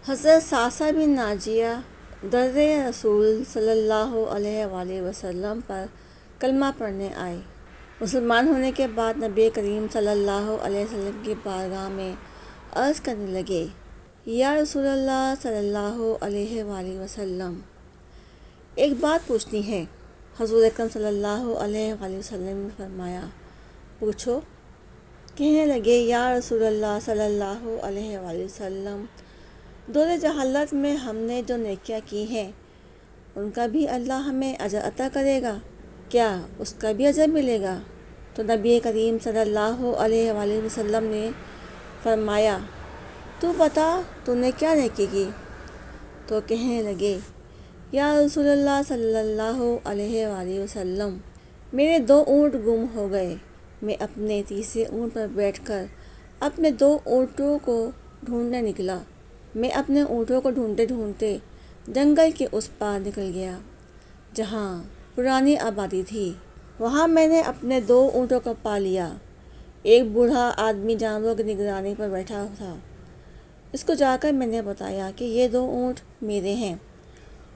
حضرت صعصع بن ناجیہ در رسول صلی اللہ علیہ وآلہ وسلم پر کلمہ پڑھنے آئے۔ مسلمان ہونے کے بعد نبی کریم صلی اللہ علیہ وسلم کی بارگاہ میں عرض کرنے لگے، یا رسول اللہ صلی اللہ علیہ وآلہ وسلم، ایک بات پوچھنی ہے۔ حضور اکرم صلی اللہ علیہ وآلہ وسلم نے فرمایا، پوچھو۔ کہنے لگے، یا رسول اللہ صلی اللہ علیہ وآلہ وسلم، دور جہالت میں ہم نے جو نیکیاں کی ہیں ان کا بھی اللہ ہمیں اجر عطا کرے گا، کیا اس کا بھی اجر ملے گا؟ تو نبی کریم صلی اللہ علیہ وآلہ وسلم نے فرمایا، تو بتا تو نے کیا نیکی کی؟ تو کہنے لگے، یا رسول اللہ صلی اللہ علیہ وآلہ وسلم، میرے 2 اونٹ گم ہو گئے۔ میں اپنے تیسرے اونٹ پر بیٹھ کر اپنے 2 اونٹوں کو ڈھونڈنے نکلا۔ میں اپنے اونٹوں کو ڈھونڈتے ڈھونڈتے جنگل کے اس پار نکل گیا جہاں پرانی آبادی تھی۔ وہاں میں نے اپنے 2 اونٹوں کو پا لیا۔ ایک بوڑھا آدمی جانوروں کی نگرانی پر بیٹھا تھا۔ اس کو جا کر میں نے بتایا کہ یہ 2 اونٹ میرے ہیں۔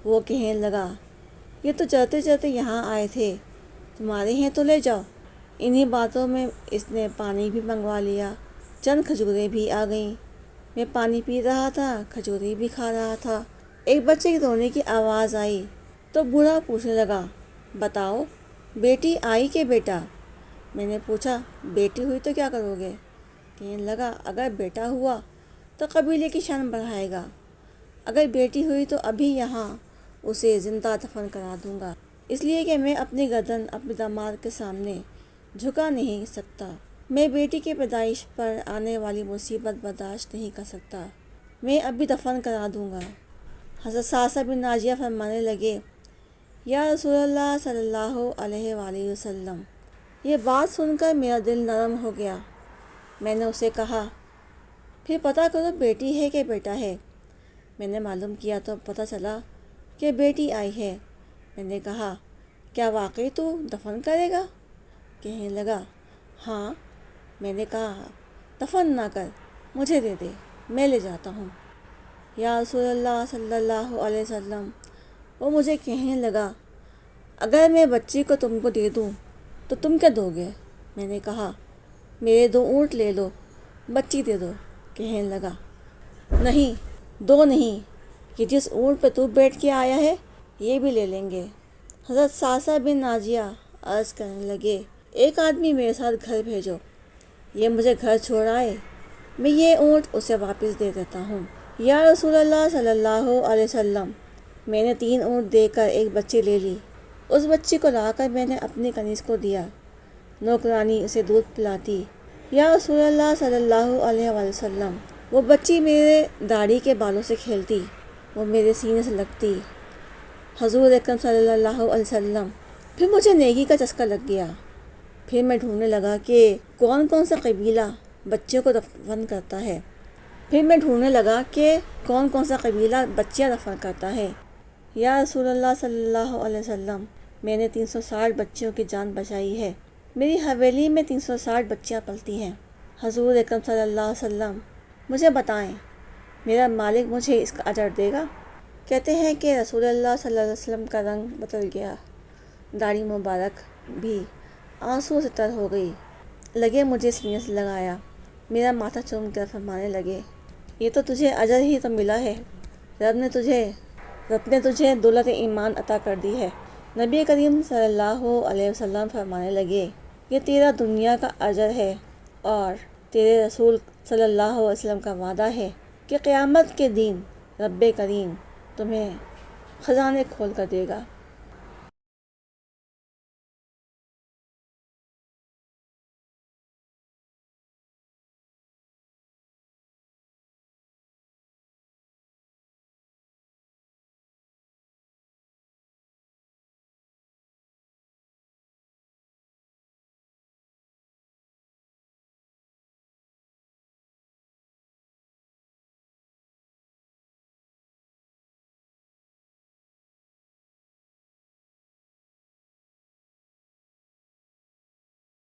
وہ کہنے لگا، یہ تو چرتے چرتے یہاں آئے تھے، تمہارے ہیں تو لے جاؤ۔ انہی باتوں میں اس نے پانی بھی منگوا لیا۔ چند کھجوریں بھی آ گئیں۔ میں پانی پی رہا تھا، کھجوریں بھی کھا رہا تھا۔ ایک بچے کی رونے کی آواز آئی تو بوڑھا پوچھنے لگا، بتاؤ بیٹی آئی کہ بیٹا؟ میں نے پوچھا، بیٹی ہوئی تو کیا کرو گے؟ کہنے لگا، اگر بیٹا ہوا تو قبیلے کی شان بڑھائے گا، اگر بیٹی ہوئی تو ابھی یہاں اسے زندہ دفن کرا دوں گا، اس لیے کہ میں اپنی گردن اپنے داماد کے سامنے جھکا نہیں سکتا۔ میں بیٹی کی پیدائش پر آنے والی مصیبت برداشت نہیں کر سکتا۔ میں ابھی دفن کرا دوں گا۔ حضرت صعصع بن ناجیہ فرمانے لگے، یا رسول اللہ صلی اللہ علیہ وآلہ وسلم، یہ بات سن کر میرا دل نرم ہو گیا۔ میں نے اسے کہا، پھر پتہ کرو بیٹی ہے کہ بیٹا ہے۔ میں نے معلوم کیا تو پتہ چلا کہ بیٹی آئی ہے۔ میں نے کہا، کیا واقعی تو دفن کرے گا؟ کہنے لگا، ہاں۔ میں نے کہا، دفن نہ کر، مجھے دے دے، میں لے جاتا ہوں۔ یا رسول اللہ صلی اللہ علیہ وسلم، وہ مجھے کہنے لگا، اگر میں بچی کو تم کو دے دوں تو تم کیا دو گے؟ میں نے کہا، میرے 2 اونٹ لے لو، بچی دے دو۔ کہنے لگا، نہیں، 2 نہیں، کہ جس اونٹ پہ تو بیٹھ کے آیا ہے یہ بھی لے لیں گے۔ حضرت صعصع بن ناجیہ عرض کرنے لگے، ایک آدمی میرے ساتھ گھر بھیجو، یہ مجھے گھر چھوڑ آئے، میں یہ اونٹ اسے واپس دے دیتا ہوں۔ یا رسول اللہ صلی اللہ علیہ وسلم، میں نے 3 اونٹ دے کر ایک بچی لے لی۔ اس بچی کو لا کر میں نے اپنی کنیز کو دیا، نوکرانی اسے دودھ پلاتی۔ یا رسول اللہ صلی اللہ علیہ وآلہ وسلم، وہ بچی میرے داڑھی کے بالوں سے کھیلتی، وہ میرے سینے سے لگتی۔ حضور اکرم صلی اللہ علیہ وسلم، پھر مجھے نیکی کا چسکا لگ گیا۔ پھر میں ڈھونڈنے لگا کہ کون کون سا قبیلہ بچوں کو دفن کرتا ہے۔ بچیاں دفن کرتا ہے۔ یا رسول اللہ صلی اللہ علیہ وسلم، میں نے 360 بچیوں کی جان بچائی ہے۔ میری حویلی میں 360 بچیاں پلتی ہیں۔ حضور اکرم صلی اللہ علیہ وسلم، مجھے بتائیں، میرا مالک مجھے اس کا اجر دے گا؟ کہتے ہیں کہ رسول اللہ صلی اللہ علیہ وسلم کا رنگ بدل گیا، داڑھی مبارک بھی آنسو سے تر ہو گئی، لگے مجھے سینے سے لگایا، میرا ماتھا چوم کر فرمانے لگے، یہ تو تجھے اجر ہی تو ملا ہے، رب نے تجھے دولت ایمان عطا کر دی ہے۔ نبی کریم صلی اللہ علیہ وسلم فرمانے لگے، یہ تیرا دنیا کا اجر ہے، اور تیرے رسول صلی اللہ علیہ وسلم کا وعدہ ہے کہ قیامت کے دن رب کریم تمہیں خزانے کھول کر دے گا۔